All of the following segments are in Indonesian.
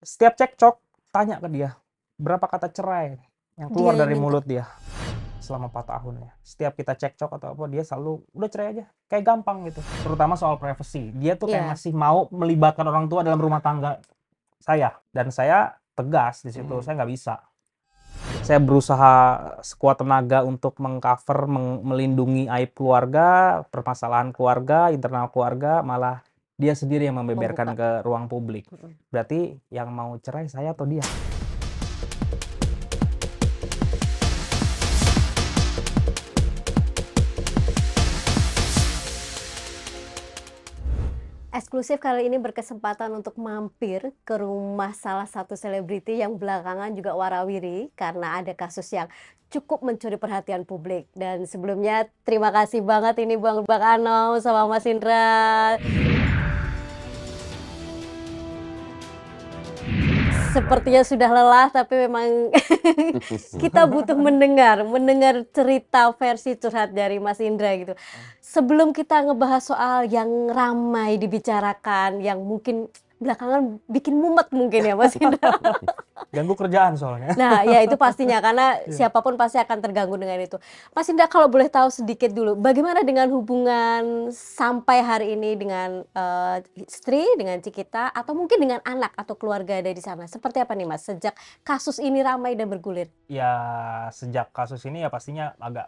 setiap cekcok tanya ke dia, berapa kata cerai yang Dia keluar yang dari minta. mulut dia selama 4 tahun ya. Setiap kita cekcok atau apa, dia selalu, "Udah cerai aja." Kayak gampang gitu. Terutama soal privacy. Dia tuh kayak Iya. masih mau melibatkan orang tua dalam rumah tangga saya. Dan saya tegas di situ, saya nggak bisa. Saya berusaha sekuat tenaga untuk meng-cover, melindungi aib keluarga, permasalahan keluarga, internal keluarga, malah dia sendiri yang Membuka. membeberkan ke ruang publik. Mhm. Berarti yang mau cerai saya atau dia? Eksklusif kali ini berkesempatan untuk mampir ke rumah salah satu selebriti yang belakangan juga warawiri karena ada kasus yang cukup mencuri perhatian publik. Dan sebelumnya terima kasih banget ini Bang Anom sama Mas Indra. Sepertinya sudah lelah tapi memang kita butuh mendengar cerita versi curhat dari Mas Indra gitu. Sebelum kita ngebahas soal yang ramai dibicarakan, yang mungkin belakangan bikin mumet mungkin ya Mas Indra. Ganggu kerjaan soalnya. Nah, ya itu pastinya karena Iya. siapapun pasti akan terganggu dengan itu. Mas Indra kalau boleh tahu sedikit dulu, bagaimana dengan hubungan sampai hari ini dengan, istri, dengan Cikita, atau mungkin dengan anak atau keluarga ada di sana? Seperti apa nih Mas, sejak kasus ini ramai dan bergulir? Ya, sejak kasus ini ya pastinya agak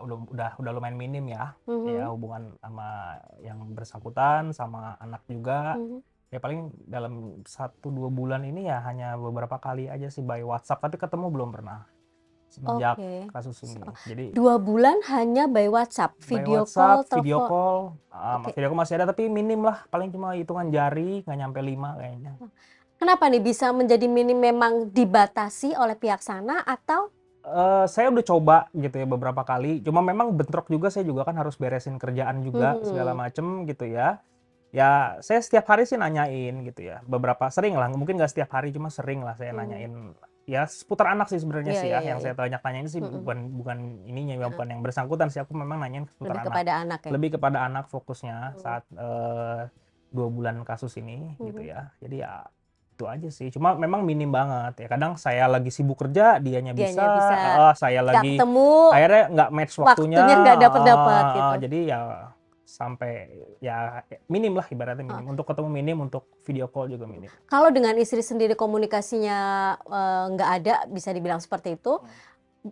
udah lumayan minim ya. Mhm, Ya hubungan sama yang bersangkutan, sama anak juga. mhm. Ya paling dalam 1-2 bulan ini ya hanya beberapa kali aja sih by WhatsApp, tapi ketemu belum pernah semenjak Oke. kasus ini. Jadi 2 bulan hanya by WhatsApp, by video WhatsApp, call, video telepon. call, Oke. video call masih ada tapi minim lah, paling cuma hitungan jari, nggak nyampe 5 kayaknya. Kenapa nih bisa menjadi minim, memang dibatasi oleh pihak sana atau Saya udah coba gitu ya beberapa kali, cuma memang bentrok juga, saya juga kan harus beresin kerjaan juga segala mhm, macem gitu ya. Ya saya setiap hari sih nanyain gitu ya, sering lah, mungkin nggak setiap hari, cuma sering lah saya mhm. nanyain, ya seputar anak sih sebenarnya Iya sih iya ya, iya yang iya. saya tanyain sih Mhm, bukan bukan ininya ya, heeh. bukan yang bersangkutan sih, aku memang nanyain Lebih seputar anak. kepada anak ya? Lebih kepada anak fokusnya Mhm, saat, 2 bulan kasus ini gitu mhm. ya. Jadi ya itu aja sih, cuma memang minim banget ya, kadang saya lagi sibuk kerja, dianya Dianya bisa, bisa, heeh, saya nggak lagi ketemu, akhirnya nggak match waktunya, waktunya nggak dapet-dapet heeh, gitu. jadi ya sampai ya minim lah, ibaratnya Heeh. minim, untuk ketemu minim, untuk video call juga minim. Kalau dengan istri sendiri komunikasinya, nggak ada, bisa dibilang seperti itu,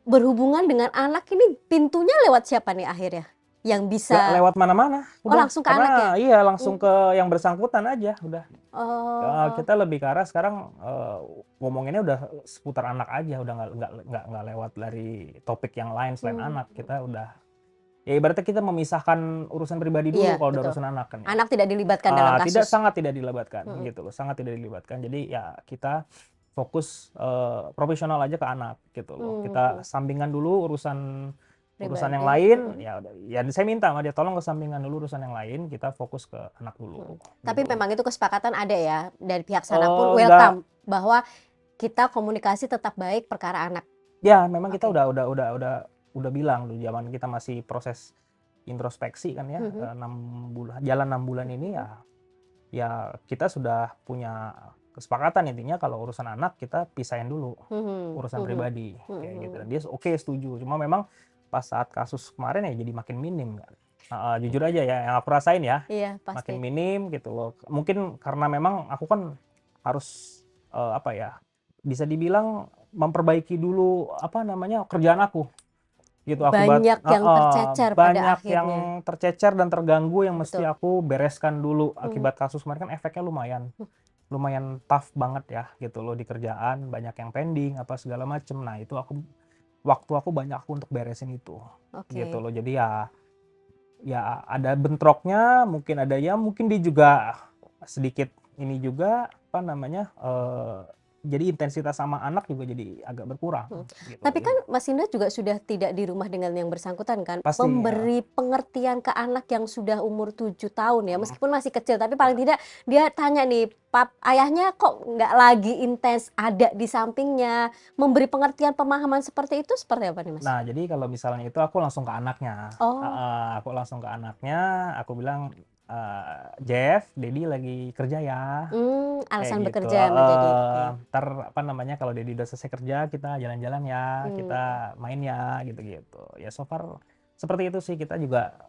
berhubungan dengan anak ini pintunya lewat siapa nih akhirnya? Yang Nggak bisa lewat mana-mana, oh udah, langsung ke anak ya? karena iya langsung Mmm, ke yang bersangkutan aja udah. oh, Kita lebih ke arah sekarang, ngomonginnya udah seputar anak aja, udah nggak lewat dari topik yang lain selain anak. mhm. Kita udah, ya ibaratnya kita memisahkan urusan pribadi Iya, dulu kalau udah betul. urusan anak kan ya. Anak tidak dilibatkan dalam kasus. Sangat tidak dilibatkan Mhm, gitu loh, sangat tidak dilibatkan. Jadi ya kita fokus, profesional aja ke anak gitu loh. mhm, Kita sampingkan dulu urusan urusan yang pribadi, lain, mhm, ya udah, ya saya minta sama dia, "Tolong kesampingkan dulu urusan yang lain, kita fokus ke anak mhm. dulu," Tapi gitu loh. memang itu kesepakatan ada ya, dari pihak sana pun Enggak, welcome, bahwa kita komunikasi tetap baik perkara anak. ya memang kita Oke. udah bilang dulu zaman kita masih proses introspeksi kan ya, Mhm, 6 bulan, jalan 6 bulan ini mhm, ya, kita sudah punya kesepakatan intinya kalau urusan anak kita pisahin dulu, mhm, urusan mhm, pribadi, kayak gitu. Dan mhm, dia oke, setuju. Cuma memang pas saat kasus kemarin ya jadi makin minim kan. Heeh, jujur aja ya yang aku rasain ya, iya pasti. makin minim gitu loh. Mungkin karena memang aku kan harus, apa ya, bisa dibilang memperbaiki dulu, apa namanya, kerjaan aku. Gitu, Banyak yang tercecer pada banyak yang akhirnya. tercecer dan terganggu yang mesti Betul. aku bereskan dulu Mhm, akibat kasus kemarin, kan efeknya lumayan mmm, lumayan tough banget ya gitu loh di kerjaan, banyak yang pending apa segala macem. Nah itu waktu aku banyak aku untuk beresin itu, gitu oke. loh. Jadi ya ada bentroknya, mungkin ada, ya mungkin dia juga sedikit ini juga, apa namanya, jadi intensitas sama anak juga jadi agak berkurang, Mhm. gitu loh. Tapi kan Jadi Mas Indra juga sudah tidak di rumah dengan yang bersangkutan kan? pasti ya, Memberi pengertian ke anak yang sudah umur 7 tahun ya, mhm, meskipun masih kecil, tapi paling iya. tidak dia tanya nih, ayahnya kok nggak lagi intens ada di sampingnya?" Memberi pengertian, pemahaman seperti itu seperti apa nih, Mas? Nah, jadi kalau misalnya itu aku langsung ke anaknya, Oh, heeh, aku langsung ke anaknya, aku bilang, Jeff, Dedi lagi kerja ya, kayak Alasan gitu. bekerja menjadi oke. Ntar apa namanya kalau Dedi udah selesai kerja kita jalan-jalan ya, Hmm. kita main ya, gitu-gitu. Ya so far seperti itu sih, kita juga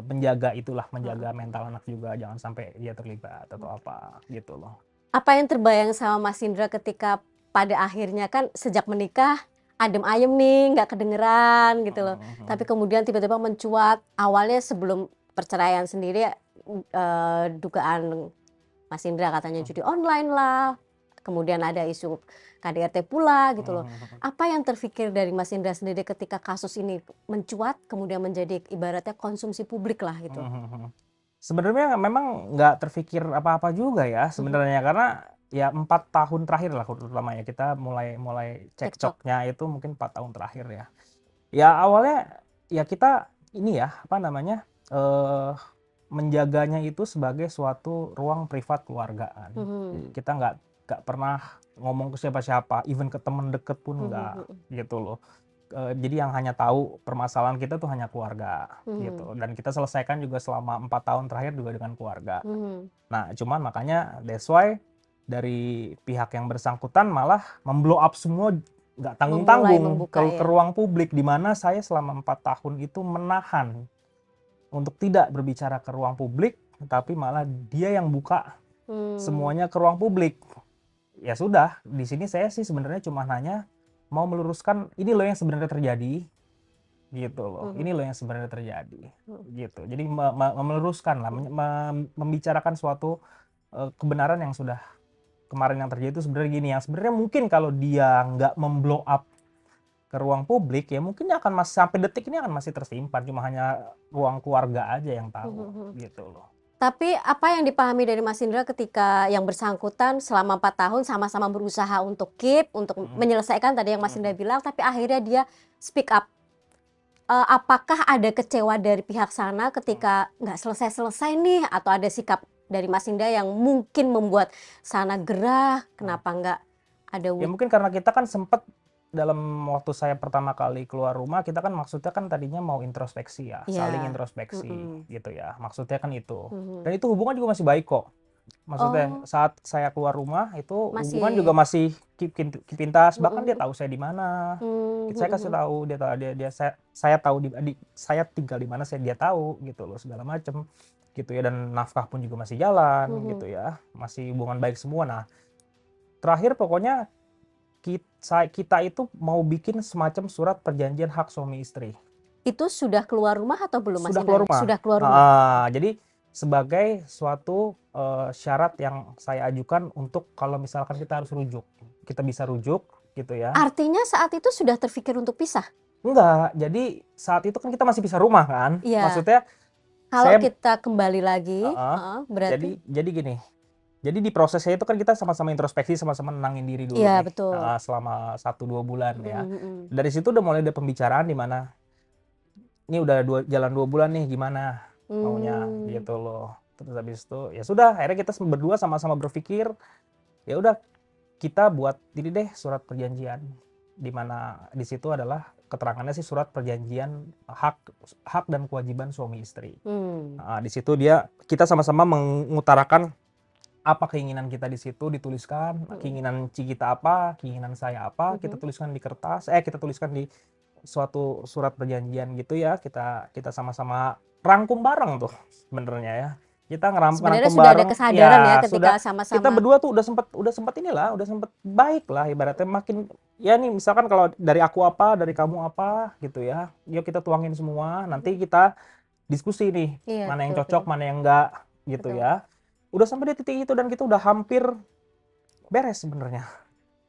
menjaga itulah, menjaga mental anak juga, jangan sampai dia terlibat atau apa gitu loh. Apa yang terbayang sama Mas Indra ketika pada akhirnya kan sejak menikah adem ayem nih, nggak kedengeran gitu loh. Tapi kemudian tiba-tiba mencuat awalnya sebelum perceraian sendiri dugaan Mas Indra katanya judi online lah. Kemudian ada isu KDRT pula gitu loh. Apa yang terfikir dari Mas Indra sendiri ketika kasus ini mencuat kemudian menjadi ibaratnya konsumsi publik lah gitu. Sebenarnya memang nggak terfikir apa-apa juga ya sebenarnya, karena ya 4 tahun terakhir lah terutama ya, kita mulai Cekcok. cekcoknya itu mungkin 4 tahun terakhir ya. Ya awalnya ya kita ini ya apa namanya menjaganya itu sebagai suatu ruang privat keluargaan. Kita nggak pernah ngomong ke siapa-siapa, even ke temen deket pun nggak gitu loh. Jadi yang hanya tahu permasalahan kita tuh hanya keluarga gitu, dan kita selesaikan juga selama 4 tahun terakhir juga dengan keluarga. Nah cuman makanya that's why dari pihak yang bersangkutan malah memblow up semua, nggak Memulai tanggung-tanggung membuka ke ya. ruang publik, di mana saya selama 4 tahun itu menahan untuk tidak berbicara ke ruang publik, tapi malah dia yang buka semuanya ke ruang publik. Ya sudah, di sini saya sih sebenarnya cuma nanya mau meluruskan ini loh yang sebenarnya terjadi gitu loh. Ini loh yang sebenarnya terjadi gitu. Jadi meluruskan lah, membicarakan suatu kebenaran yang sudah kemarin yang terjadi itu sebenarnya gini, yang sebenarnya mungkin kalau dia nggak memblow up ke ruang publik ya mungkin akan masih sampai detik ini akan masih tersimpan, cuma hanya ruang keluarga aja yang tahu gitu loh. Tapi apa yang dipahami dari Mas Indra ketika yang bersangkutan selama 4 tahun sama-sama berusaha untuk keep, untuk menyelesaikan tadi yang Mas Indra bilang, tapi akhirnya dia speak up. Apakah ada kecewa dari pihak sana ketika nggak selesai-selesai nih, atau ada sikap dari Mas Indra yang mungkin membuat sana gerah, kenapa nggak ada Ya mungkin karena kita kan sempet dalam waktu saya pertama kali keluar rumah, kita kan maksudnya kan tadinya mau introspeksi ya, saling Iya. introspeksi gitu ya, maksudnya kan itu. Dan itu hubungan juga masih baik kok. Maksudnya Oh, saat saya keluar rumah itu hubungan juga masih. masih keep in touch, bahkan dia tahu saya di mana. Saya kasih Hmm. tahu, dia tahu, dia saya tahu saya tinggal di mana, dia tahu gitu loh, segala macem gitu ya, dan nafkah pun juga masih jalan gitu ya, masih hubungan baik semua. Nah terakhir pokoknya kita itu mau bikin semacam surat perjanjian hak suami istri. Itu sudah keluar rumah atau belum Mas Sudah Indra? keluar rumah. Sudah keluar rumah. Jadi sebagai suatu syarat yang saya ajukan untuk kalau misalkan kita harus rujuk, kita bisa rujuk gitu ya. Artinya saat itu sudah terpikir untuk pisah? Enggak, jadi saat itu kan kita masih pisah rumah kan. Iya. Maksudnya Kalau saya kita kembali lagi, berarti jadi gini. Jadi di prosesnya itu kan kita sama-sama introspeksi, sama-sama nenangin diri dulu iya nih, betul. selama 1-2 bulan ya. Dari situ udah mulai ada pembicaraan di mana ini udah jalan 2 bulan nih, gimana maunya gitu loh. Terus habis itu ya sudah, akhirnya kita berdua sama-sama berpikir ya udah kita buat ini deh surat perjanjian, di mana di situ adalah keterangannya sih surat perjanjian hak dan kewajiban suami istri. Di situ kita sama-sama mengutarakan apa keinginan kita, di situ dituliskan keinginan kita apa, keinginan saya apa, kita tuliskan di kertas, kita tuliskan di suatu surat perjanjian gitu ya, kita sama-sama rangkum bareng tuh sebenarnya ya. Kita Sebenarnya ngerangkum sudah ada bareng kesadaran ya ya, ketika kita sama-sama. berdua tuh udah sempat inilah, udah sempat baik lah ibaratnya, makin ya nih misalkan kalau dari aku apa, dari kamu apa gitu ya, yuk kita tuangin semua, nanti kita diskusi nih Iya, mana yang betul, cocok, betul. mana yang enggak gitu Betul. ya. Udah sampai di titik itu dan kita udah hampir beres sebenarnya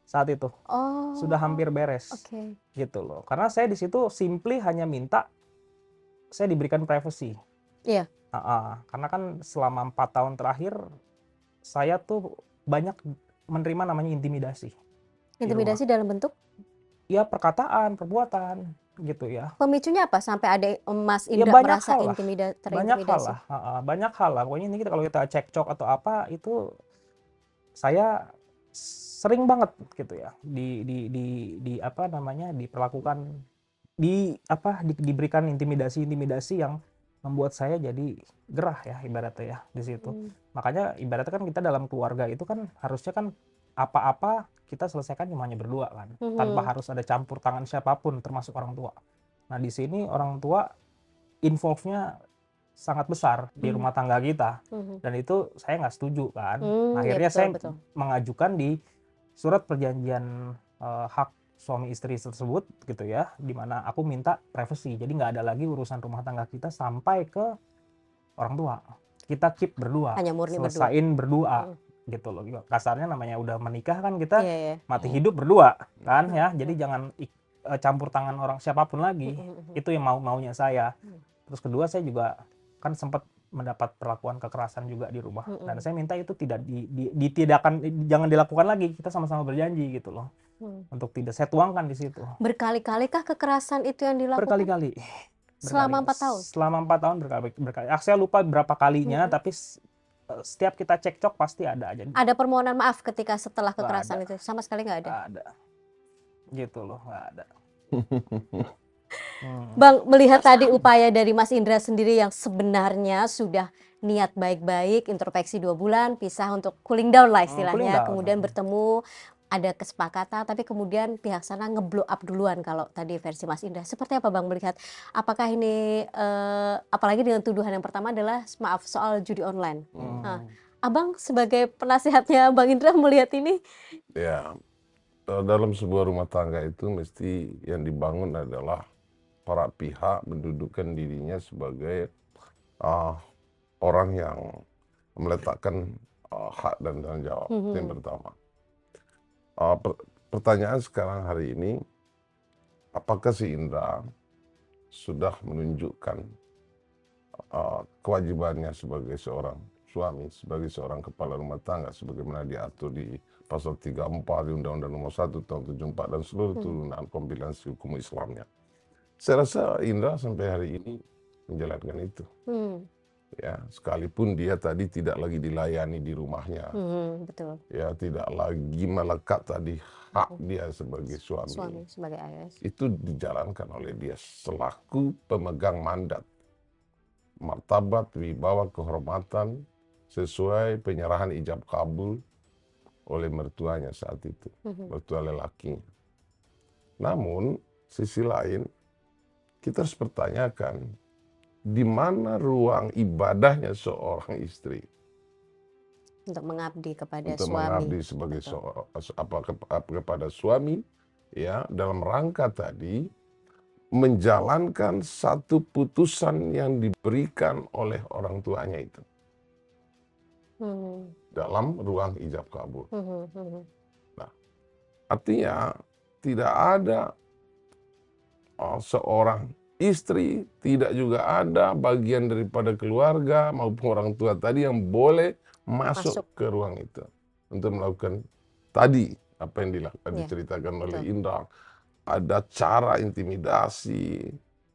saat itu. Oh, Sudah hampir beres oke. gitu loh. Karena saya di situ simply hanya minta saya diberikan privacy. Iya. Karena kan selama 4 tahun terakhir saya tuh banyak menerima namanya intimidasi. Intimidasi dalam bentuk? Ya perkataan, perbuatan gitu ya. Pemicunya apa sampai ada Mas Ya Indra banyak merasa hal lah. Banyak hal terintimidasi? lah. Banyak hal lah. Pokoknya ini kalau kita cekcok atau apa itu saya sering banget gitu ya di apa namanya diperlakukan, diberikan intimidasi yang membuat saya jadi gerah ya ibaratnya ya di situ. Makanya ibaratnya kan kita dalam keluarga itu kan harusnya kan apa-apa kita selesaikan cuma hanya berdua kan, tanpa harus ada campur tangan siapapun termasuk orang tua. Nah di sini orang tua involve-nya sangat besar di rumah tangga kita, dan itu saya nggak setuju kan. Ya Akhirnya betul saya betul. mengajukan di surat perjanjian hak suami istri tersebut gitu ya, di mana aku minta privacy, jadi nggak ada lagi urusan rumah tangga kita sampai ke orang tua. Kita keep berdua, Hanya murni berdua. selesain berdua gitu loh. Kasarnya namanya udah menikah kan kita Iya ya. mati hidup berdua kan ya. Jadi jangan campur tangan orang siapapun lagi. Itu yang maunya saya. Terus kedua saya juga kan sempat mendapat perlakuan kekerasan juga di rumah, dan saya minta itu tidak jangan dilakukan lagi. Kita sama-sama berjanji gitu loh, untuk tidak saya tuangkan di situ. Berkali-kali kah kekerasan itu yang dilakukan? Berkali-kali. Selama 4 tahun? Selama 4 tahun berkali-kali. Saya lupa berapa kalinya, tapi setiap kita cekcok pasti ada aja. Ada permohonan maaf ketika setelah kekerasan itu? Sama sekali nggak ada? Nggak ada. Gitu loh, nggak ada. Bang, melihat tadi upaya dari Mas Indra sendiri yang sebenarnya sudah niat baik-baik, introspeksi 2 bulan, pisah untuk cooling down lah istilahnya, kemudian bertemu, ada kesepakatan, tapi kemudian pihak sana ngeblow up duluan kalau tadi versi Mas Indra. Seperti apa Bang melihat? Apakah ini, apalagi dengan tuduhan yang pertama adalah maaf soal judi online. Nah, Abang sebagai penasihatnya Bang Indra melihat ini? Ya, dalam sebuah rumah tangga itu mesti yang dibangun adalah para pihak mendudukkan dirinya sebagai orang yang meletakkan hak dan tanggung jawab. Itu yang pertama. Pertanyaan sekarang hari ini, apakah si Indra sudah menunjukkan kewajibannya sebagai seorang suami, sebagai seorang kepala rumah tangga, sebagaimana diatur di pasal 34 di Undang-Undang Nomor 1 Tahun 74 dan seluruh turunan kompilasi hukum Islamnya. Saya rasa Indra sampai hari ini menjalankan itu. Ya, sekalipun dia tadi tidak lagi dilayani di rumahnya, betul. ya tidak lagi melekat tadi hak dia sebagai suami, sebagai ayah. Itu dijalankan oleh dia selaku pemegang mandat, martabat, wibawa, kehormatan sesuai penyerahan ijab kabul oleh mertuanya saat itu, mertua lelakinya. Namun sisi lain kita harus pertanyakan, di mana ruang ibadahnya seorang istri untuk mengabdi kepada untuk suami. mengabdi sebagai kepada suami, ya, dalam rangka tadi menjalankan satu putusan yang diberikan oleh orang tuanya itu dalam ruang ijab kabul. Nah, artinya tidak ada seorang istri, tidak juga ada bagian daripada keluarga maupun orang tua tadi yang boleh masuk ke ruang itu untuk melakukan tadi apa yang diceritakan oleh Indra. Ada cara intimidasi,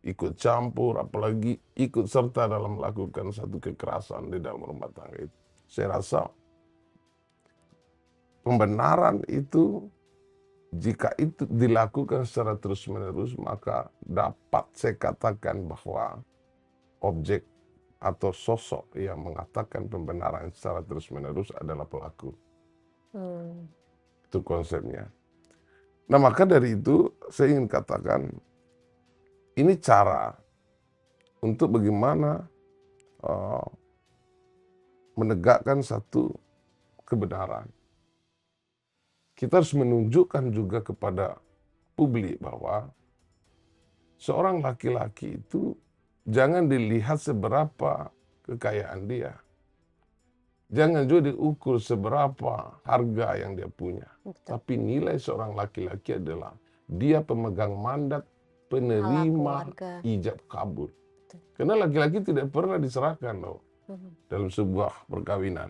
ikut campur, apalagi ikut serta dalam melakukan satu kekerasan di dalam rumah tangga itu. Saya rasa pembenaran itu, jika itu dilakukan secara terus-menerus, maka dapat saya katakan bahwa objek atau sosok yang mengatakan pembenaran secara terus-menerus adalah pelaku. Itu konsepnya. Nah, maka dari itu saya ingin katakan, ini cara untuk bagaimana menegakkan satu kebenaran. Kita harus menunjukkan juga kepada publik bahwa seorang laki-laki itu jangan dilihat seberapa kekayaan dia. Jangan juga diukur seberapa harga yang dia punya. Tapi nilai seorang laki-laki adalah dia pemegang mandat, penerima ijab kabul. Karena laki-laki tidak pernah diserahkan loh dalam sebuah perkawinan.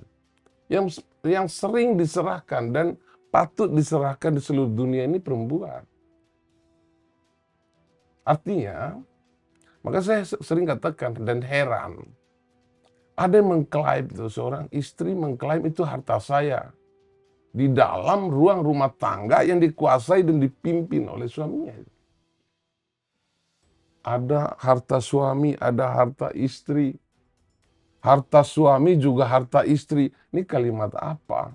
Yang sering diserahkan dan patut diserahkan di seluruh dunia ini perempuan. Artinya, maka saya sering katakan dan heran, ada yang mengklaim itu, seorang istri mengklaim itu harta saya di dalam ruang rumah tangga yang dikuasai dan dipimpin oleh suaminya. Ada harta suami, ada harta istri. Harta suami juga harta istri. Ini kalimat apa?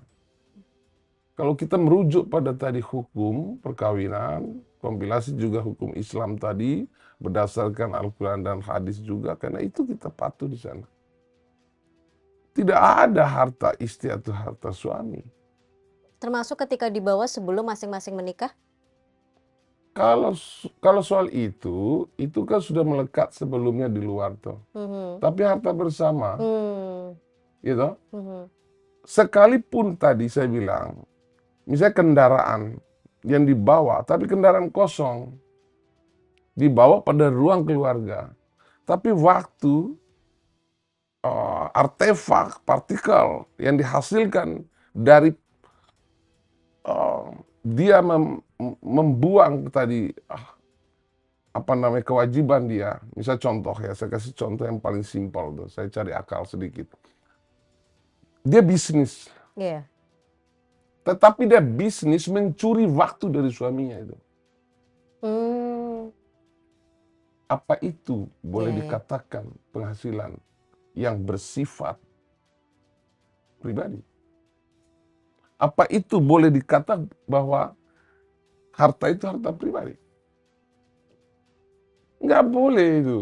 Kalau kita merujuk pada tadi hukum perkawinan, kompilasi juga hukum Islam tadi, berdasarkan Al-Quran dan hadis juga, karena itu kita patuh di sana. Tidak ada harta istri atau harta suami. Termasuk ketika dibawa sebelum masing-masing menikah? Kalau soal itu kan sudah melekat sebelumnya di luar tuh. Mhm. Tapi harta bersama, Hmm. gitu. Mhm. Sekalipun tadi saya bilang, misalnya kendaraan yang dibawa, tapi kendaraan kosong, dibawa pada ruang keluarga. Tapi waktu artefak, partikel yang dihasilkan dari dia membuang tadi apa namanya kewajiban dia. Misal contoh ya, saya kasih contoh yang paling simpel tuh. Saya cari akal sedikit. Dia bisnis, Iya. tetapi dia bisnis mencuri waktu dari suaminya itu. Hmm. Apa itu boleh Iya. dikatakan penghasilan yang bersifat pribadi? Apa itu boleh dikatakan bahwa harta itu harta pribadi? Nggak boleh itu.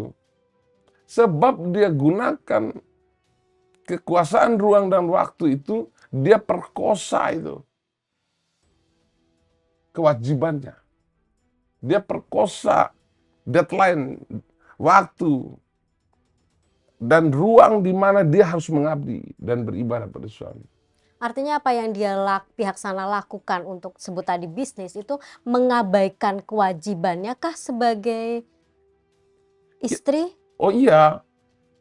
Sebab dia gunakan kekuasaan ruang dan waktu itu, dia perkosa itu kewajibannya. Dia perkosa deadline, waktu, dan ruang di mana dia harus mengabdi dan beribadah pada suami. Artinya apa yang pihak sana lakukan untuk sebut tadi bisnis itu mengabaikan kewajibannya kah sebagai istri? Oh iya,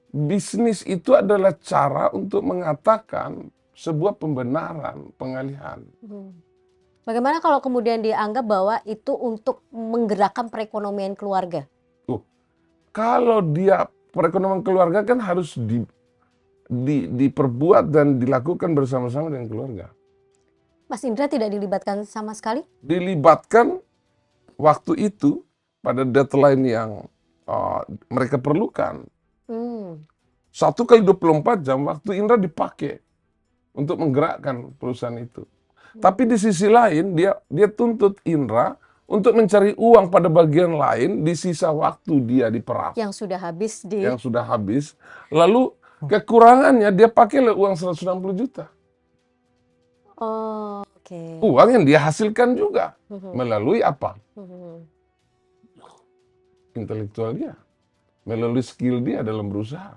bisnis itu adalah cara untuk mengatakan sebuah pembenaran, pengalihan. Hmm. Bagaimana kalau kemudian dianggap bahwa itu untuk menggerakkan perekonomian keluarga? Kalau dia perekonomian keluarga kan harus diperbuat dan dilakukan bersama-sama dengan keluarga. Mas Indra tidak dilibatkan sama sekali? Dilibatkan waktu itu pada deadline yang mereka perlukan. Hmm. 1 kali 24 jam waktu Indra dipakai untuk menggerakkan perusahaan itu. Tapi di sisi lain dia tuntut Indra untuk mencari uang pada bagian lain di sisa waktu dia diperas. Yang sudah habis di... Yang sudah habis. Lalu kekurangannya dia pakai uang 160 juta. Oh, oke. Uang yang dia hasilkan juga. Mhm. Melalui apa? Mhm. Intelektual dia. Melalui skill dia dalam berusaha.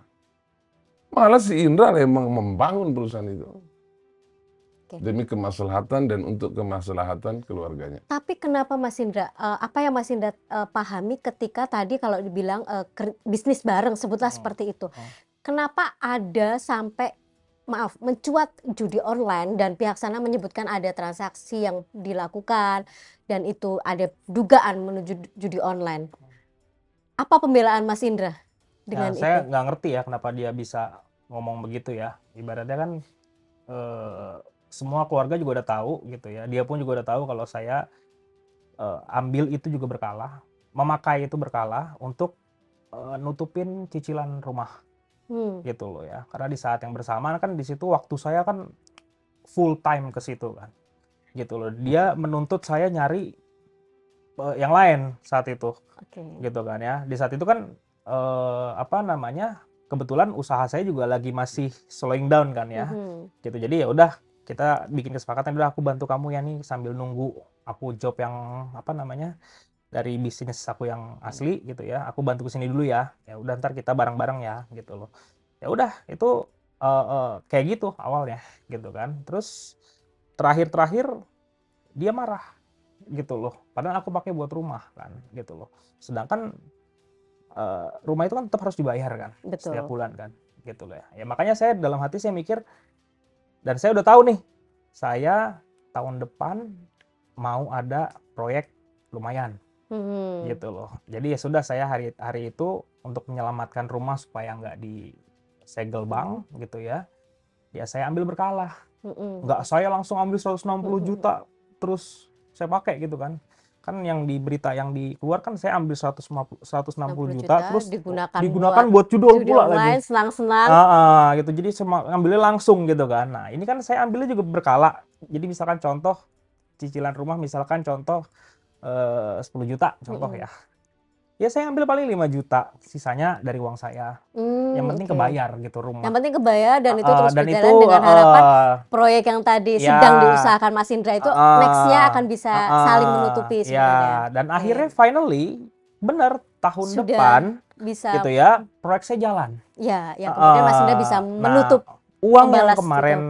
Malah si Indra memang membangun perusahaan itu. Oke. Demi kemaslahatan dan untuk kemaslahatan keluarganya. Tapi kenapa Mas Indra, apa yang Mas Indra pahami ketika tadi kalau dibilang bisnis bareng, sebutlah seperti itu. Kenapa ada sampai, maaf, mencuat judi online dan pihak sana menyebutkan ada transaksi yang dilakukan dan itu ada dugaan menuju judi online. Apa pembelaan Mas Indra dengan Ya, saya itu? nggak ngerti ya kenapa dia bisa ngomong begitu ya. Ibaratnya kan semua keluarga juga udah tahu gitu ya. Dia pun juga udah tahu kalau saya ambil itu juga berkala, memakai itu berkala untuk nutupin cicilan rumah gitu loh ya. Karena di saat yang bersamaan kan di situ waktu saya kan full time ke situ kan. Gitu loh. Dia menuntut saya nyari yang lain saat itu. Oke. Gitu kan ya. Di saat itu kan apa namanya? Kebetulan usaha saya juga lagi masih slowing down kan ya. Gitu. Jadi ya udah kita bikin kesepakatan, udah aku bantu kamu ya nih sambil nunggu aku job yang apa namanya dari bisnis aku yang asli gitu ya, aku bantu kesini dulu ya. Ya udah ntar kita bareng-bareng ya gitu loh. Ya udah itu kayak gitu awalnya gitu kan. Terus terakhir dia marah gitu loh. Padahal aku pakai buat rumah kan gitu loh. Sedangkan rumah itu kan tetap harus dibayar kan. Betul. Setiap bulan kan gitu loh ya. Ya makanya saya dalam hati saya mikir, dan saya udah tahu nih, saya tahun depan mau ada proyek lumayan gitu loh. Jadi ya sudah, saya hari itu untuk menyelamatkan rumah supaya nggak disegel bank gitu ya. Ya saya ambil berkala. Nggak saya langsung ambil 160 juta terus saya pakai gitu kan. Kan yang di berita yang dikeluar kan saya ambil 160 60 juta juta terus digunakan buat judul judi pula lagi. online, senang-senang. Gitu. Jadi ngambilnya langsung gitu kan. Nah, ini kan saya ambilnya juga berkala. Jadi misalkan contoh cicilan rumah misalkan contoh 10 juta contoh ya. Ya saya ambil paling 5 juta, sisanya dari uang saya. Yang penting Oke. kebayar gitu Yang rumah. penting kebayar dan itu terus Dan berjalan itu dengan harapan proyek yang tadi ya sedang diusahakan Mas Indra itu next-nya akan bisa saling menutupi ya, sebenarnya. dan Oke. akhirnya finally bener tahun Sudah depan bisa gitu ya, proyek saya jalan. ya kemudian Mas Indra bisa menutup uang yang membalas kemarin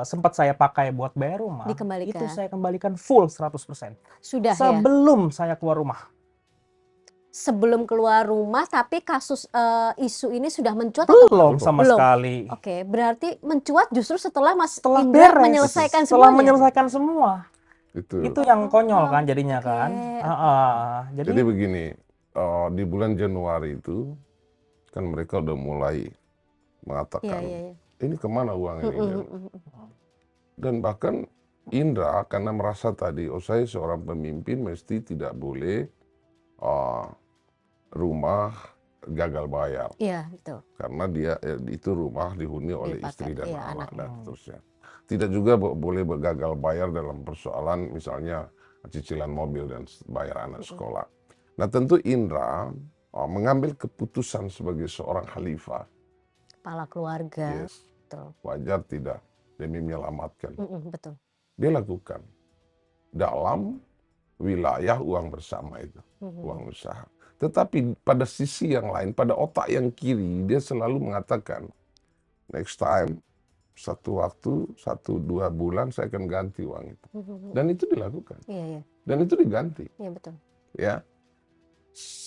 sempat saya pakai buat bayar rumah, Dikembalikan. itu saya kembalikan full 100%. Sudah ya. Sebelum saya keluar rumah. Sebelum keluar rumah, tapi kasus isu ini sudah mencuat atau Belum sama belum? sekali. Oke, berarti mencuat justru setelah Mas Setelah Indra beres, menyelesaikan setelah semuanya. menyelesaikan semua. Itu. Itu yang konyol kan jadinya Oke, kan. Jadi begini, di bulan Januari itu kan mereka udah mulai mengatakan Iya. ini kemana uang ini. Dan bahkan Indra karena merasa tadi, saya seorang pemimpin mesti tidak boleh rumah gagal bayar. Iya, betul. Karena dia itu rumah dihuni oleh istri dan Iya, anak anaknya. dan seterusnya. Tidak juga boleh gagal bayar dalam persoalan misalnya cicilan mobil dan bayar anak sekolah. Nah tentu Indra mengambil keputusan sebagai seorang khalifah. Kepala keluarga. Yes, Betul. wajar tidak demi menyelamatkan. Betul. Dia lakukan dalam wilayah uang bersama itu, uang usaha. Tetapi pada sisi yang lain, pada otak yang kiri, dia selalu mengatakan, next time, satu waktu, 1-2 bulan saya akan ganti uang itu. Dan itu dilakukan. Iya. Dan itu diganti. Iya, betul. Ya.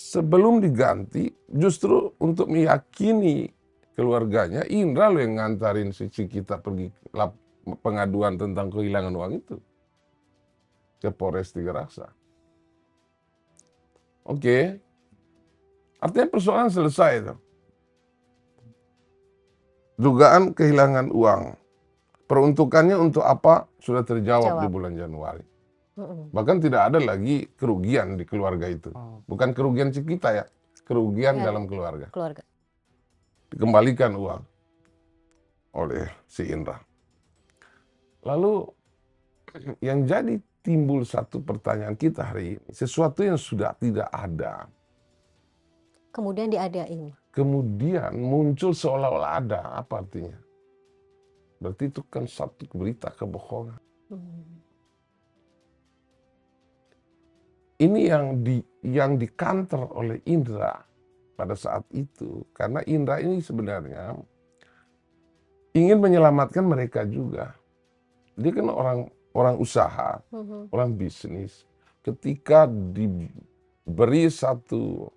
Sebelum diganti, justru untuk meyakini keluarganya, Indra loh yang ngantarin si kita pergi pengaduan tentang kehilangan uang itu ke Polres Tiga Raksa. Oke. Artinya persoalan selesai itu. Dugaan kehilangan uang. Peruntukannya untuk apa sudah terjawab di bulan Januari. Bahkan tidak ada lagi kerugian di keluarga itu. Bukan kerugian kita ya, kerugian dalam keluarga. Dikembalikan uang oleh si Indra. Lalu yang jadi timbul satu pertanyaan kita hari ini, sesuatu yang sudah tidak ada. Kemudian diadain. Kemudian muncul seolah-olah ada, apa artinya? Berarti itu kan satu berita kebohongan. Ini yang dikanter oleh Indra pada saat itu, karena Indra ini sebenarnya ingin menyelamatkan mereka juga. Dia kan orang usaha, orang bisnis. Ketika diberi satu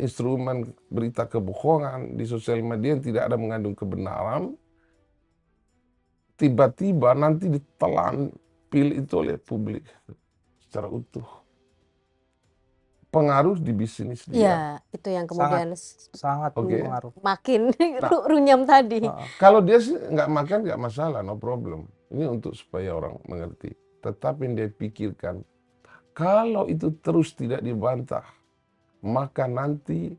instrumen berita kebohongan di sosial media yang tidak ada mengandung kebenaran, tiba-tiba nanti ditelan pil itu oleh publik secara utuh. Pengaruh di bisnis dia. Iya, itu yang kemudian sangat pengaruh. Makin runyam tadi. Kalau dia sih nggak makan nggak masalah, no problem. Ini untuk supaya orang mengerti. Tetapi yang dia pikirkan, kalau itu terus tidak dibantah, maka nanti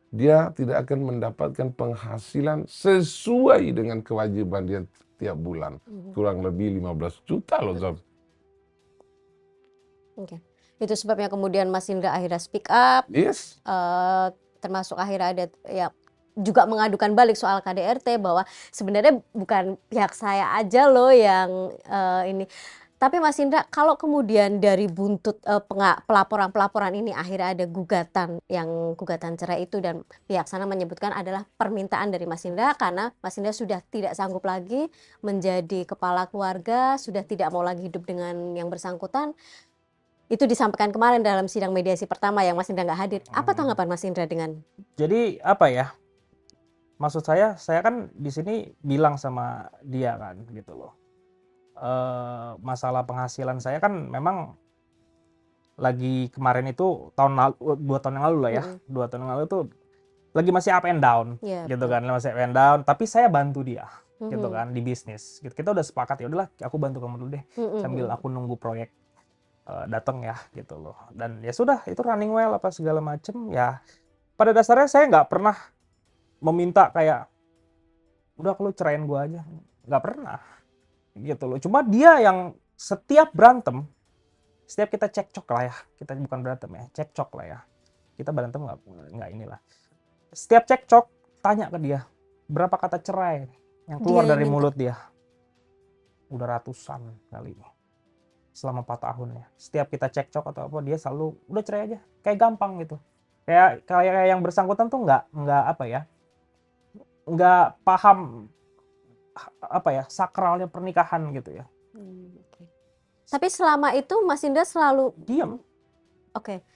dia tidak akan mendapatkan penghasilan sesuai dengan kewajiban dia tiap bulan. Kurang lebih 15 juta loh, Zob. Oke. Itu sebabnya kemudian Mas Indra akhirnya speak up. Yes. Termasuk akhirnya ada ya juga mengadukan balik soal KDRT bahwa sebenarnya bukan pihak saya aja loh yang ini. Tapi Mas Indra, kalau kemudian dari buntut pelaporan-pelaporan ini akhirnya ada gugatan cerai itu dan pihak sana menyebutkan adalah permintaan dari Mas Indra karena Mas Indra sudah tidak sanggup lagi menjadi kepala keluarga, sudah tidak mau lagi hidup dengan yang bersangkutan. Itu disampaikan kemarin dalam sidang mediasi pertama yang Mas Indra nggak hadir. Apa tanggapan Mas Indra dengan? Jadi apa ya? Maksud saya kan di sini bilang sama dia kan gitu loh. Masalah penghasilan saya kan memang lagi kemarin itu 2 tahun yang lalu lah ya. 2 tahun yang lalu itu lagi masih up and down gitu kan, masih up and down, tapi saya bantu dia gitu kan di bisnis. Kita udah sepakat ya udahlah aku bantu kamu dulu deh sambil aku nunggu proyek datang ya gitu loh. Dan ya sudah itu running well apa segala macem ya. Pada dasarnya saya nggak pernah meminta kayak udah kalau ceraiin gue aja, nggak pernah gitu loh. Cuma dia yang setiap berantem, setiap kita cekcok lah ya, kita bukan berantem ya, cekcok lah ya. Kita berantem nggak inilah. Setiap cekcok tanya ke dia berapa kata cerai yang keluar Dia yang dari minta. mulut dia. Udah ratusan kali selama 4 tahun ya. Setiap kita cekcok atau apa dia selalu udah cerai aja. Kayak gampang gitu. Kayak yang bersangkutan tuh nggak apa ya, nggak paham apa ya sakralnya pernikahan gitu ya. Oke. Tapi selama itu Mas Indra selalu Diem,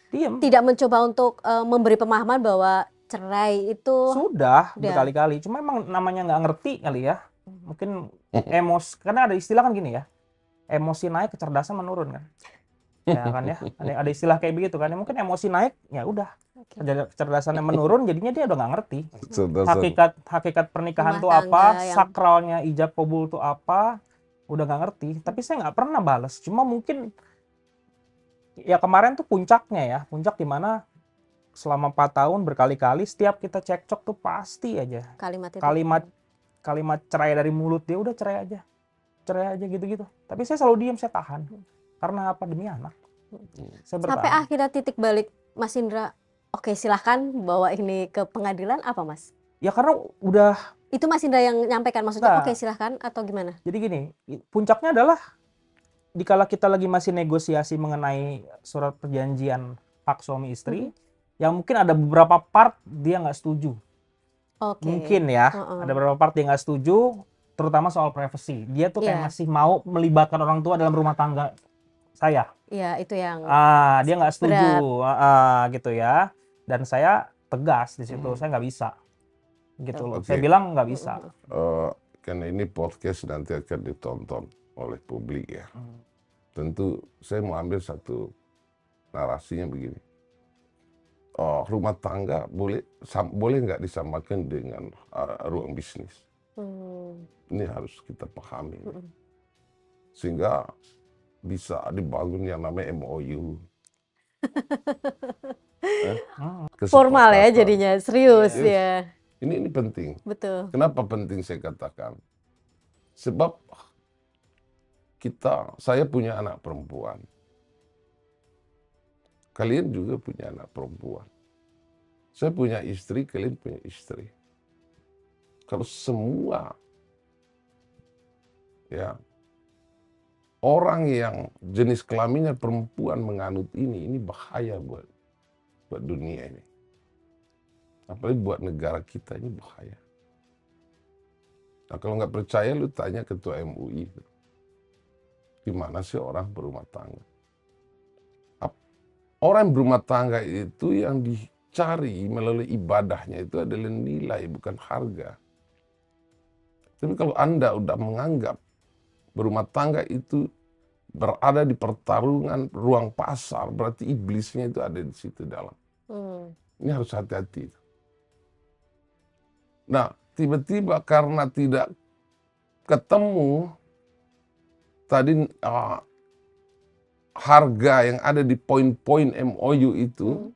diem. tidak mencoba untuk memberi pemahaman bahwa cerai itu Sudah Udah. berkali-kali. Cuma emang namanya nggak ngerti kali ya. Mungkin emosi, karena ada istilah kan gini ya. Emosi naik, kecerdasan menurun kan. Ya kan ya. Ada istilah kayak begitu kan. Mungkin emosi naik, ya udah. Kecerdasannya menurun, jadinya dia udah nggak ngerti. Hakikat pernikahan Rumah tuh tangga apa, yang- sakralnya ijab kabul tuh apa, udah nggak ngerti. Tapi saya nggak pernah balas. Cuma mungkin ya kemarin tuh puncaknya ya, puncak di mana selama 4 tahun berkali-kali setiap kita cekcok tuh pasti aja kalimat itu. kalimat cerai dari mulut dia, udah cerai aja gitu-gitu. Tapi saya selalu diam, saya tahan. Karena apa? Demi anak. Saya Sampai bertahan. akhirnya titik balik Mas Indra, oke silahkan bawa ini ke pengadilan apa Mas? Ya karena udah, Itu Mas Indra yang nyampaikan maksudnya Nah. oke silahkan atau gimana? jadi gini, puncaknya adalah dikala kita lagi masih negosiasi mengenai surat perjanjian hak suami istri, yang mungkin ada beberapa part dia nggak setuju. Oke. Mungkin ya, Heeh. ada beberapa part dia nggak setuju, terutama soal privacy. Dia tuh kayak Iya. masih mau melibatkan orang tua dalam rumah tangga saya. Iya itu yang Dia nggak setuju, gitu ya. Dan saya tegas di situ, saya nggak bisa, gitu loh. Oke. Saya bilang nggak bisa. Karena ini podcast nanti akan ditonton oleh publik ya. Tentu saya mau ambil satu narasinya begini. Rumah tangga boleh nggak disamakan dengan ruang bisnis. Ini harus kita pahami. Sehingga bisa dibangun yang namanya MOU. formal ya Kesepakatan. jadinya, serius Yes. ya. Ini penting. Betul. Kenapa penting saya katakan? Sebab saya punya anak perempuan. Kalian juga punya anak perempuan. Saya punya istri, kalian punya istri. Kalau semua ya orang yang jenis kelaminnya perempuan menganut ini bahaya buat dunia ini. Apalagi buat negara kita ini bahaya. Nah, kalau nggak percaya lu tanya ketua MUI. Gimana sih orang berumah tangga? Orang berumah tangga itu yang dicari melalui ibadahnya itu adalah nilai, bukan harga. Tapi kalau Anda udah menganggap berumah tangga itu berada di pertarungan ruang pasar, berarti iblisnya itu ada di situ dalam. Ini harus hati-hati. Nah, tiba-tiba karena tidak ketemu tadi harga yang ada di poin-poin MOU itu,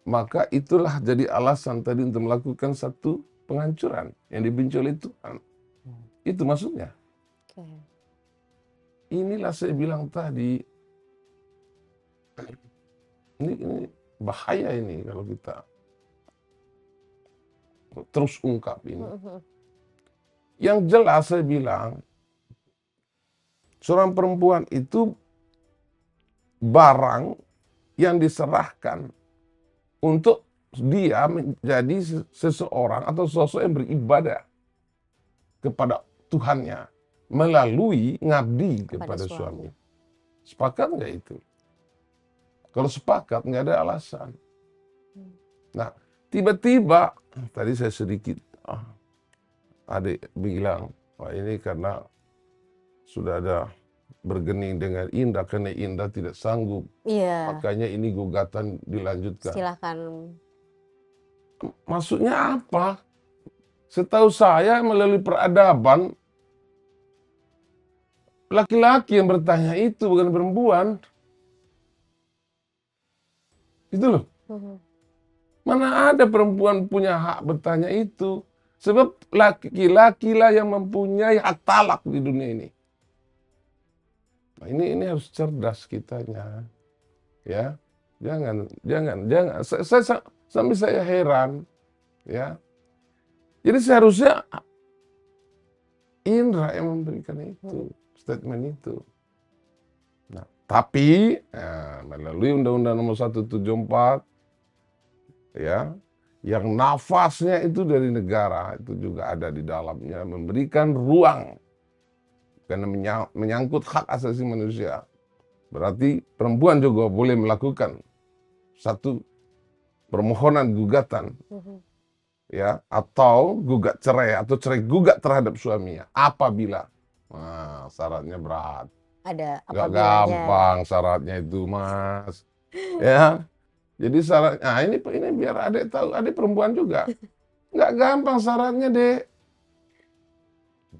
maka itulah jadi alasan tadi untuk melakukan satu penghancuran yang dibenci oleh Tuhan. Itu maksudnya. Inilah saya bilang tadi, ini bahaya ini kalau kita terus ungkap ini. Yang jelas saya bilang, seorang perempuan itu barang yang diserahkan untuk dia menjadi seseorang atau sosok yang beribadah kepada Tuhannya melalui ngabdi kepada suami. Sepakat nggak itu? Kalau sepakat nggak ada alasan. Nah, tiba-tiba tadi saya sedikit adik bilang, wah ini karena sudah ada bergening dengan Indah, karena Indah tidak sanggup. Iya. Makanya ini gugatan dilanjutkan. Silahkan. Maksudnya apa? Setahu saya melalui peradaban, laki-laki yang bertanya itu bukan perempuan. Gitu loh. Mana ada perempuan punya hak bertanya itu? Sebab laki-laki lah yang mempunyai hak talak di dunia ini. Nah, ini harus cerdas kitanya, ya. Jangan. Sampai saya heran, ya. Jadi seharusnya Indra yang memberikan itu, statement itu. Nah, tapi melalui Undang-Undang Nomor 174, ya, yang nafasnya itu dari negara itu juga ada di dalamnya, memberikan ruang karena menyangkut hak asasi manusia. Berarti perempuan juga boleh melakukan satu permohonan gugatan, ya, atau gugat cerai atau cerai gugat terhadap suaminya apabila syaratnya berat. Ada Gak apabila gampang syaratnya itu, Mas. Ya. Jadi syaratnya, ini biar adik tahu, adik perempuan juga. Nggak gampang syaratnya, Dek.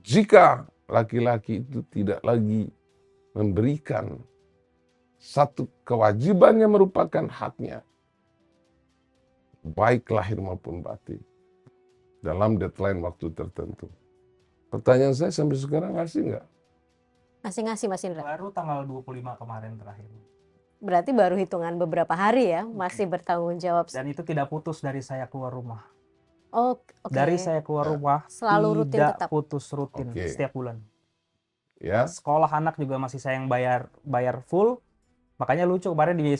Jika laki-laki itu tidak lagi memberikan satu kewajiban yang merupakan haknya, baik lahir maupun batin, dalam deadline waktu tertentu. Pertanyaan saya sampai sekarang ngasih nggak? Ngasih Mas Indra. Baru tanggal 25 kemarin terakhir. Berarti baru hitungan beberapa hari ya, masih bertanggung jawab. Dan itu tidak putus dari saya keluar rumah. Oh, oke. Dari saya keluar rumah Selalu rutin tidak tetap. putus rutin Oke. setiap bulan. Ya. Sekolah anak juga masih saya yang bayar full. Makanya lucu kemarin di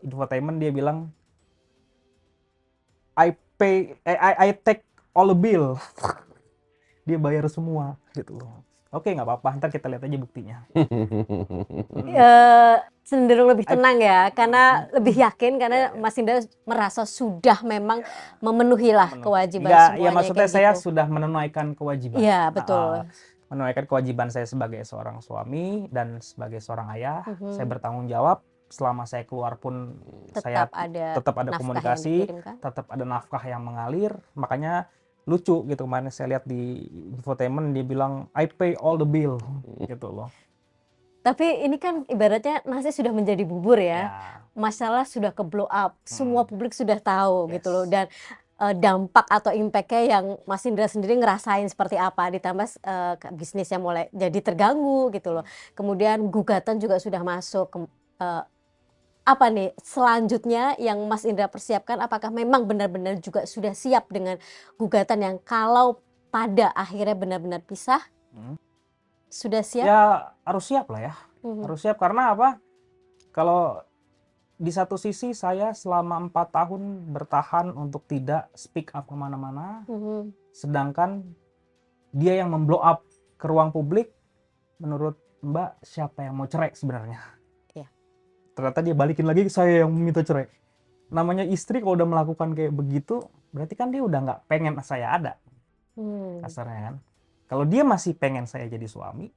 infotainment dia bilang I take all the bill. Dia bayar semua gitu loh. Oke, nggak apa-apa, ntar kita lihat aja buktinya. Cenderung lebih tenang ya, karena lebih yakin karena Mas Indra merasa sudah memang memenuhi lah kewajiban Enggak, semuanya. ya maksudnya kayak saya gitu. sudah menunaikan kewajiban. Iya, betul. Menunaikan kewajiban saya sebagai seorang suami dan sebagai seorang ayah. Saya bertanggung jawab. Selama saya keluar pun saya tetap ada komunikasi, tetap ada nafkah yang mengalir. Makanya lucu gitu kemarin saya lihat di infotainment dia bilang I pay all the bill gitu loh. Tapi ini kan ibaratnya nasi sudah menjadi bubur ya. Masalah sudah ke blow up, semua publik sudah tahu gitu loh, dan dampak atau impact-nya yang Mas Indra sendiri ngerasain seperti apa, ditambah bisnisnya mulai jadi terganggu gitu loh. Kemudian gugatan juga sudah masuk. Apa nih selanjutnya yang Mas Indra persiapkan? Apakah memang benar-benar juga sudah siap dengan gugatan yang kalau pada akhirnya benar-benar pisah? Sudah siap? Ya harus siap lah ya. Harus siap karena apa? Kalau di satu sisi saya selama 4 tahun bertahan untuk tidak speak up kemana-mana. Sedangkan dia yang memblow up ke ruang publik, menurut Mbak siapa yang mau cerai sebenarnya? Ternyata dia balikin lagi ke saya yang minta cerai. Namanya istri kalau udah melakukan kayak begitu, berarti kan dia udah nggak pengen saya ada. Kasarnya kan. Kalau dia masih pengen saya jadi suami,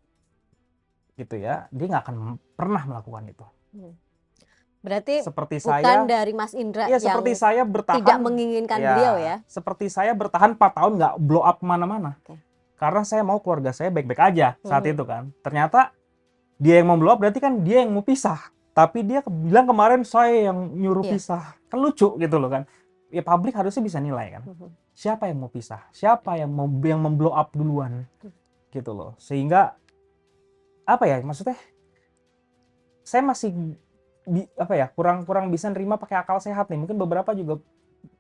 gitu ya, dia nggak akan pernah melakukan itu. Berarti seperti bukan saya, dari Mas Indra ya, yang seperti saya bertahan, tidak menginginkan beliau ya? Seperti saya bertahan 4 tahun nggak blow up kemana-mana. Karena saya mau keluarga saya baik-baik aja saat itu kan. Ternyata dia yang mau blow up berarti kan dia yang mau pisah. Tapi dia bilang kemarin saya yang nyuruh pisah. Kan lucu gitu loh kan. Ya publik harusnya bisa nilai kan. Siapa yang mau pisah? Siapa yang memblow up duluan? Gitu loh. Sehingga apa ya maksudnya? Saya masih kurang bisa nerima pakai akal sehat nih. Mungkin beberapa juga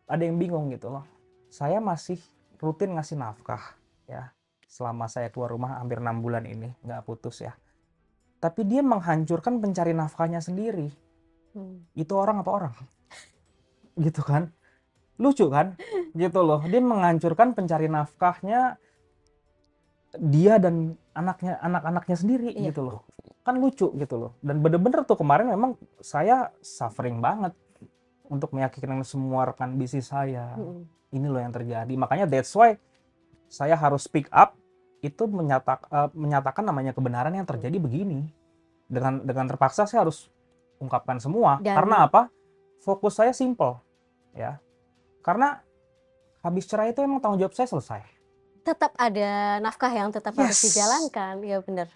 ada yang bingung gitu loh. Saya masih rutin ngasih nafkah ya. Selama saya keluar rumah hampir 6 bulan ini nggak putus ya. Tapi dia menghancurkan pencari nafkahnya sendiri. Itu orang apa orang? Gitu kan. Lucu kan? Gitu loh. Dia menghancurkan pencari nafkahnya dia dan anak-anaknya sendiri gitu loh. Kan lucu gitu loh. Dan bener-bener tuh kemarin memang saya suffering banget untuk meyakinkan semua rekan bisnis saya. Ini loh yang terjadi. Makanya that's why saya harus speak up. Itu menyatakan namanya kebenaran yang terjadi begini. Dengan terpaksa saya harus ungkapkan semua. Karena apa? Fokus saya simple ya. Karena habis cerai itu emang tanggung jawab saya selesai. Tetap ada nafkah yang tetap harus dijalankan, ya benar.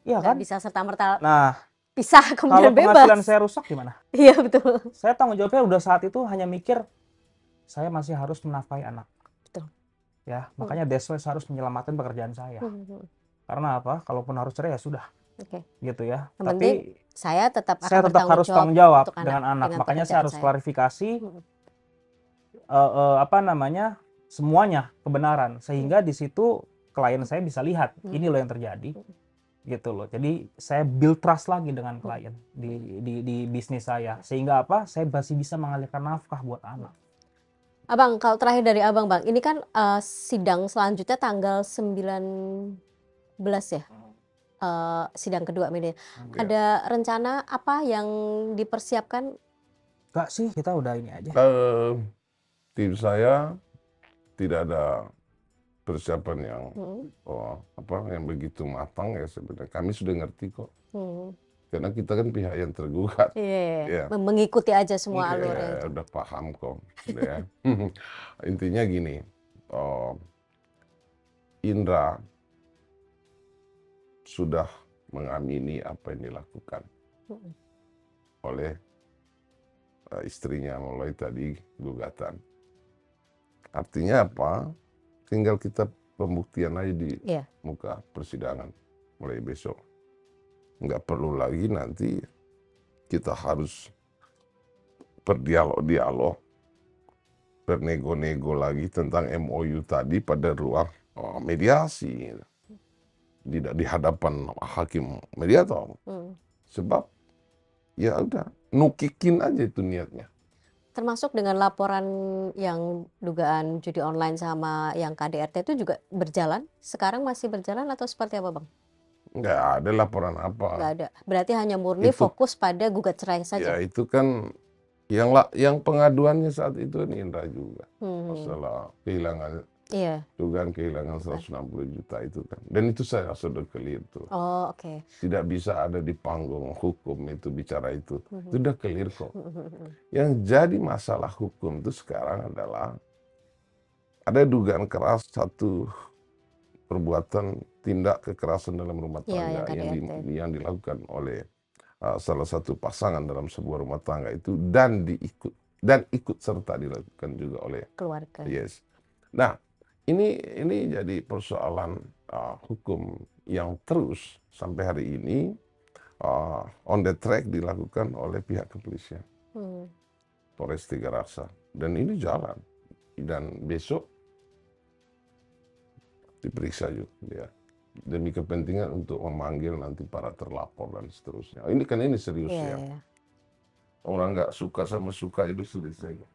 Iya Nggak kan? bisa serta-merta. Nah, pisah Kalau kemudian penghasilan bebas. saya rusak gimana? Iya betul. Saya tanggung jawabnya udah saat itu hanya mikir, saya masih harus menafkahi anak. Betul. Ya, makanya that's why saya harus menyelamatkan pekerjaan saya. Karena apa? Kalaupun harus cerai ya sudah, Oke. gitu ya. Yang penting Tapi saya tetap saya akan tetap bertanggung harus jawab tanggung jawab untuk anak dengan anak. dengan Makanya saya pekerjaan harus saya. klarifikasi Hmm. apa namanya semuanya kebenaran sehingga di situ klien saya bisa lihat ini loh yang terjadi, gitu loh. Jadi saya build trust lagi dengan klien di bisnis saya sehingga apa? Saya masih bisa mengalirkan nafkah buat anak. Abang, kalau terakhir dari abang, Bang, ini kan sidang selanjutnya tanggal 19 ya, sidang kedua media. Ya. Ada rencana apa yang dipersiapkan? Enggak sih, kita udah ini aja. Tim saya tidak ada persiapan yang yang begitu matang ya sebenarnya. Kami sudah ngerti kok. Karena kita kan pihak yang tergugat. Iya, Ya. mengikuti aja semua alurnya. Ya, udah paham kok. Ya. Intinya gini, Indra sudah mengamini apa yang dilakukan oleh istrinya mulai tadi gugatan. Artinya apa? Tinggal kita pembuktian aja di muka persidangan mulai besok. Nggak perlu lagi nanti kita harus berdialog, bernego-nego lagi tentang MOU tadi pada ruang mediasi. Tidak di hadapan hakim mediator. Sebab ya udah nukikin aja itu niatnya. Termasuk dengan laporan yang dugaan judi online sama yang KDRT itu juga berjalan? Sekarang masih berjalan atau seperti apa, Bang? Nggak ada laporan apa. Nggak ada. Berarti hanya murni fokus pada gugat cerai saja. Ya itu kan yang pengaduannya saat itu kan Indra juga. Masalah kehilangan, dugaan kehilangan 160 juta itu kan. Dan itu saya sudah clear tuh. Oh, oke. Tidak bisa ada di panggung hukum itu bicara itu. Itu udah clear kok. Yang jadi masalah hukum itu sekarang adalah ada dugaan keras satu perbuatan tindak kekerasan dalam rumah tangga yang dilakukan oleh salah satu pasangan dalam sebuah rumah tangga itu dan ikut serta dilakukan juga oleh keluarga. Yes. Nah, ini jadi persoalan hukum yang terus sampai hari ini on the track dilakukan oleh pihak kepolisian. Polres Tiga Raksa. Dan ini jalan. Dan besok diperiksa juga dia. Demi kepentingan untuk memanggil nanti para terlapor dan seterusnya. Ini kan ini serius ya. Orang nggak suka sama suka itu sudah saya.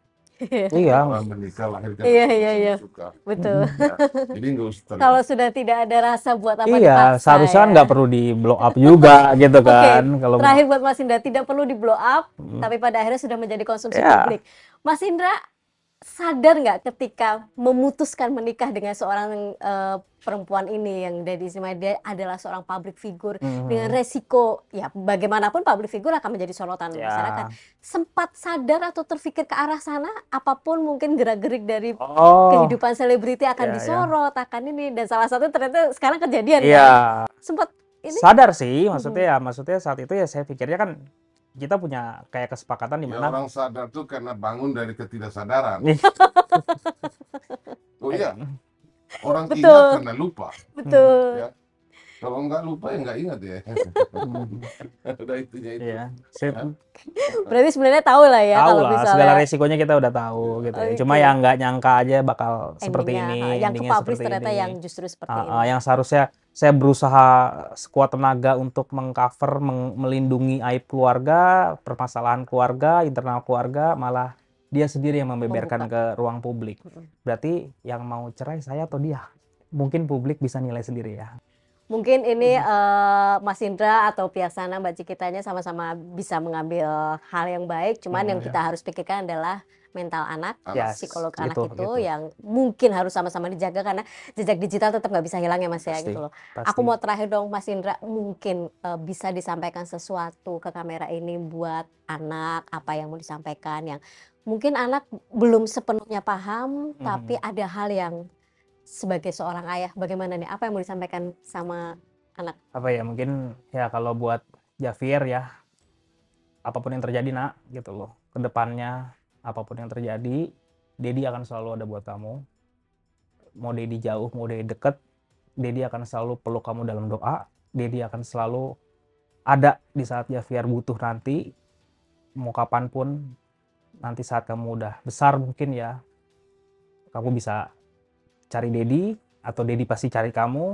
Iya. Orang menikah lahirkan Iya. suka. Betul. Ya, jadi nggak usah. Kalau sudah tidak ada rasa buat apa Iya, dipaksa, seharusnya ya. nggak perlu di blow up juga gitu kan. Kalau terakhir buat Mas Indra, tidak perlu di blow up, tapi pada akhirnya sudah menjadi konsumsi publik. Mas Indra sadar nggak ketika memutuskan menikah dengan seorang perempuan ini yang dari dia adalah seorang public figure dengan resiko ya bagaimanapun public figure akan menjadi sorotan masyarakat. Sempat sadar atau terpikir ke arah sana, apapun mungkin gerak-gerik dari kehidupan selebriti akan disorot, akan ini, dan salah satu ternyata sekarang kejadian kan? Sempat ini? Sadar sih, maksudnya saat itu ya saya pikirnya kan kita punya kayak kesepakatan di mana orang sadar tuh karena bangun dari ketidaksadaran. Oh iya, orang ingat karena lupa. Betul. Ya. Kalau nggak lupa ya nggak ingat ya. Udah itunya itu. Iya. Berarti sebenarnya tahu lah ya kalau misalnya segala resikonya kita udah tahu gitu ya. Cuma yang nggak nyangka aja bakal seperti ini. Yang ke-publish ternyata yang justru seperti ini. Yang seharusnya saya berusaha sekuat tenaga untuk mengcover, melindungi aib keluarga, permasalahan keluarga, internal keluarga, malah dia sendiri yang membeberkan ke ruang publik. Berarti yang mau cerai saya atau dia? Mungkin publik bisa nilai sendiri ya. Mungkin ini Mas Indra atau pihak sana Mbak Cikitanya sama-sama bisa mengambil hal yang baik. Cuman yang kita harus pikirkan adalah mental anak, psikolog anak itu yang mungkin harus sama-sama dijaga karena jejak digital tetap nggak bisa hilang ya Mas ya gitu loh. Aku mau terakhir dong Mas Indra, mungkin bisa disampaikan sesuatu ke kamera ini buat anak, apa yang mau disampaikan yang mungkin anak belum sepenuhnya paham, tapi ada hal yang sebagai seorang ayah bagaimana nih, apa yang mau disampaikan sama anak? Apa ya, mungkin ya kalau buat Javier ya, apapun yang terjadi nak, gitu loh. Kedepannya apapun yang terjadi, Dedi akan selalu ada buat kamu. Mau Dedi jauh, mau Dedi deket, Dedi akan selalu peluk kamu dalam doa. Dedi akan selalu ada di saat Javier butuh nanti, mau kapanpun. Nanti saat kamu udah besar mungkin ya, kamu bisa cari Dedi, atau Dedi pasti cari kamu.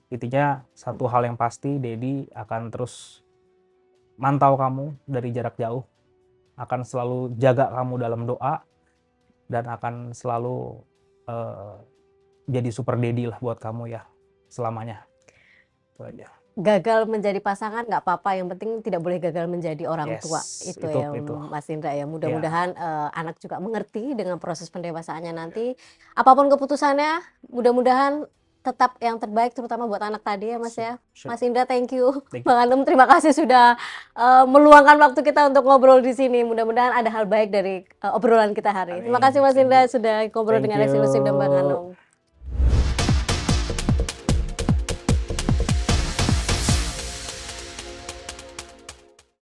Intinya satu hal yang pasti, Dedi akan terus mantau kamu dari jarak jauh, akan selalu jaga kamu dalam doa, dan akan selalu jadi super Dedi lah buat kamu ya selamanya. Itu aja. Gagal menjadi pasangan nggak apa-apa, yang penting tidak boleh gagal menjadi orang tua. Yes, Itu ya itu. Mas Indra ya. Ya, Mudah-mudahan anak juga mengerti dengan proses pendewasaannya nanti. Apapun keputusannya, mudah-mudahan tetap yang terbaik, terutama buat anak tadi ya Mas ya. sip. Mas Indra, thank you. Thank you. Bang Anum, terima kasih sudah meluangkan waktu kita untuk ngobrol di sini. Mudah-mudahan ada hal baik dari obrolan kita hari. Terima Amin. kasih Mas Thank Indra you. sudah ngobrol Thank dengan eksklusif dan Bang you. Anum.